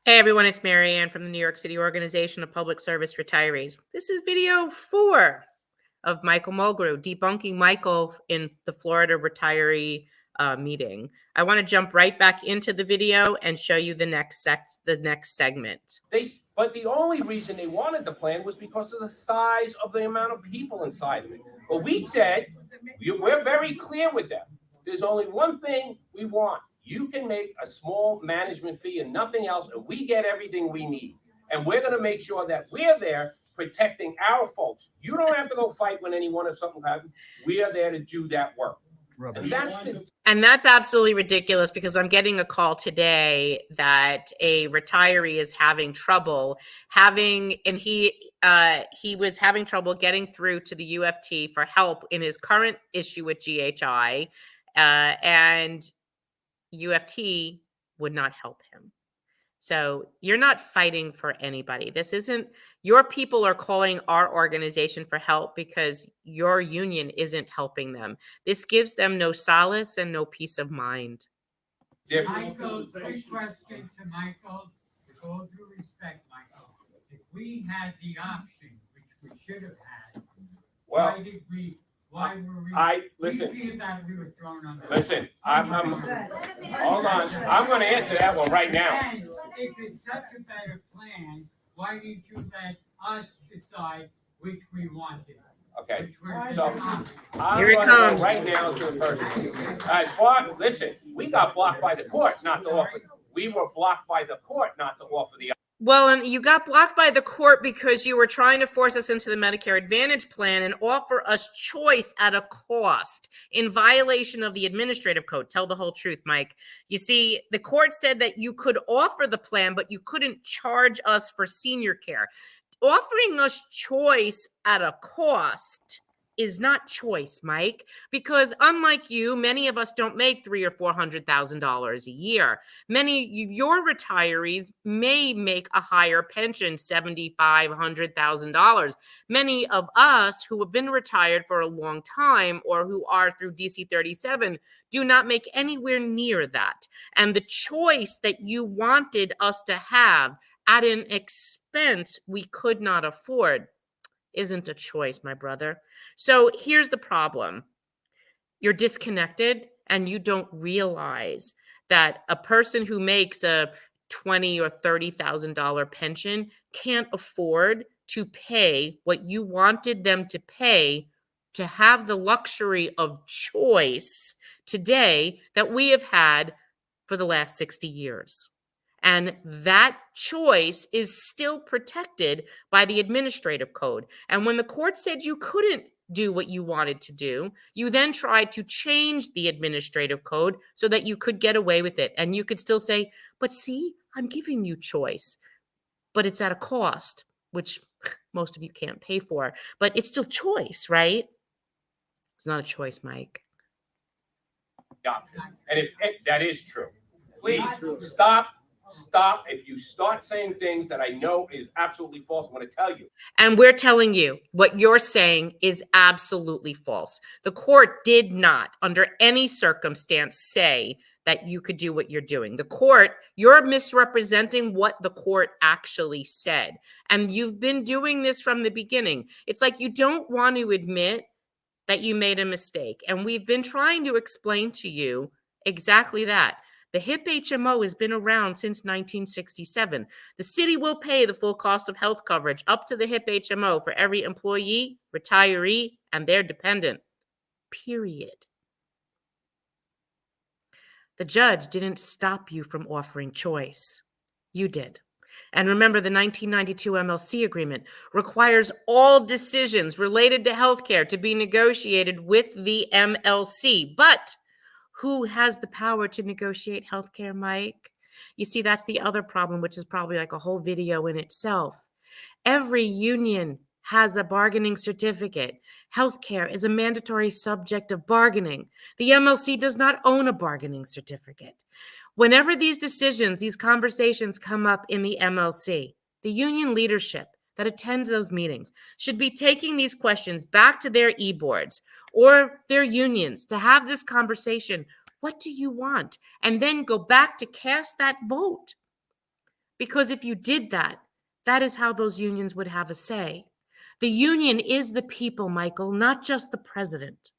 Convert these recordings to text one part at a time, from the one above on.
Hey everyone, it's Mary Ann from the New York City Organization of Public Service Retirees. This is video 4 of Michael Mulgrew, debunking Michael in the Florida retiree meeting. I want to jump right back into the video and show you the next segment. But the only reason they wanted the plan was because of the size of the amount of people inside of it. But we said, we're very clear with them. There's only one thing we want. You can make a small management fee and nothing else, and we get everything we need. And we're going to make sure that we're there protecting our folks. You don't have to go fight when anyone if something happens. We are there to do that work. And that's absolutely ridiculous, because I'm getting a call today that a retiree is having trouble he was having trouble getting through to the UFT for help in his current issue with GHI, and UFT would not help him. So you're not fighting for anybody. This isn't, your people are calling our organization for help because your union isn't helping them. This gives them no solace and no peace of mind. Michael, quick question to Michael. With all due respect, Michael, if we had the option, which we should have had, why did we? Why were we? Listen. Listen, hold on. I'm going to answer that one right now. And if it's such a better plan, why didn't you let us decide which we wanted? Okay, so I'm Here it going comes to go right now to the person. Listen, we got blocked by the court not to offer. We were blocked by the court not to offer the. Well, and you got blocked by the court because you were trying to force us into the Medicare Advantage plan and offer us choice at a cost in violation of the administrative code. Tell the whole truth, Mike. You see, the court said that you could offer the plan, but you couldn't charge us for senior care. Offering us choice at a cost is not choice, Mike, because unlike you, many of us don't make $300,000 or $400,000 a year. Many of your retirees may make a higher pension, $75,000, $100,000. Many of us who have been retired for a long time or who are through DC 37 do not make anywhere near that. And the choice that you wanted us to have at an expense we could not afford isn't a choice, my brother. So here's the problem. You're disconnected and you don't realize that a person who makes a $20,000 or $30,000 pension can't afford to pay what you wanted them to pay to have the luxury of choice today that we have had for the last 60 years. And that choice is still protected by the administrative code. And when the court said you couldn't do what you wanted to do, you then tried to change the administrative code so that you could get away with it. And you could still say, but see, I'm giving you choice, but it's at a cost, which most of you can't pay for. But it's still choice, right? It's not a choice, Mike. Yeah. And if that is true, please stop. If you start saying things that I know is absolutely false, I'm going to tell you. And we're telling you what you're saying is absolutely false. The court did not, under any circumstance, say that you could do what you're doing. The court, you're misrepresenting what the court actually said. And you've been doing this from the beginning. It's like you don't want to admit that you made a mistake. And we've been trying to explain to you exactly that. The HIP HMO has been around since 1967. The city will pay the full cost of health coverage up to the HIP HMO for every employee, retiree, and their dependent. Period. The judge didn't stop you from offering choice. You did. And remember, the 1992 MLC agreement requires all decisions related to healthcare to be negotiated with the MLC. But who has the power to negotiate healthcare, Mike? You see, that's the other problem, which is probably like a whole video in itself. Every union has a bargaining certificate. Healthcare is a mandatory subject of bargaining. The MLC does not own a bargaining certificate. Whenever these decisions, these conversations come up in the MLC, the union leadership that attends those meetings should be taking these questions back to their e-boards or their unions to have this conversation. What do you want? And then go back to cast that vote. Because if you did that, that is how those unions would have a say. The union is the people, Michael, not just the president.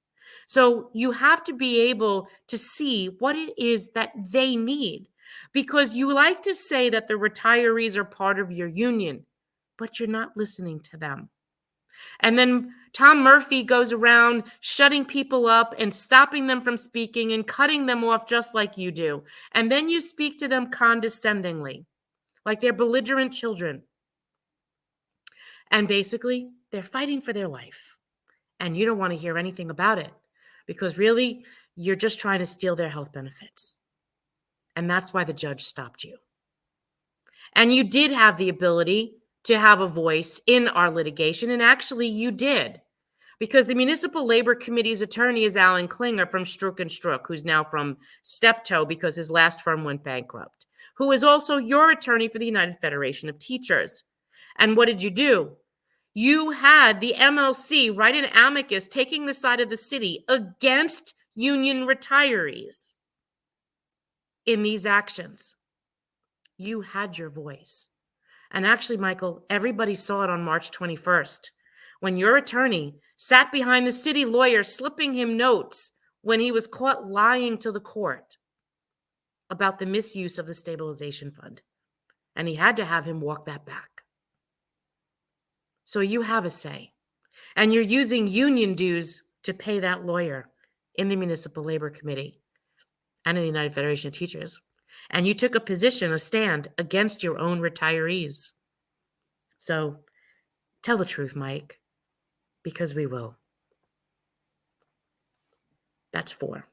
So you have to be able to see what it is that they need. Because you like to say that the retirees are part of your union, but you're not listening to them. And then Tom Murphy goes around shutting people up and stopping them from speaking and cutting them off just like you do. And then you speak to them condescendingly, like they're belligerent children. And basically, they're fighting for their life. And you don't want to hear anything about it because really, you're just trying to steal their health benefits. And that's why the judge stopped you. And you did have the ability to have a voice in our litigation. And actually, you did. Because the Municipal Labor Committee's attorney is Alan Klinger from Strzok and Strzok, who's now from Steptoe because his last firm went bankrupt, who is also your attorney for the United Federation of Teachers. And what did you do? You had the MLC write an amicus taking the side of the city against union retirees in these actions. You had your voice. And actually, Michael, everybody saw it on March 21st when your attorney sat behind the city lawyer slipping him notes when he was caught lying to the court about the misuse of the stabilization fund. And he had to have him walk that back. So you have a say. And you're using union dues to pay that lawyer in the Municipal Labor Committee and in the United Federation of Teachers. And you took a position, a stand against your own retirees. So tell the truth, Mike, because we will. That's 4.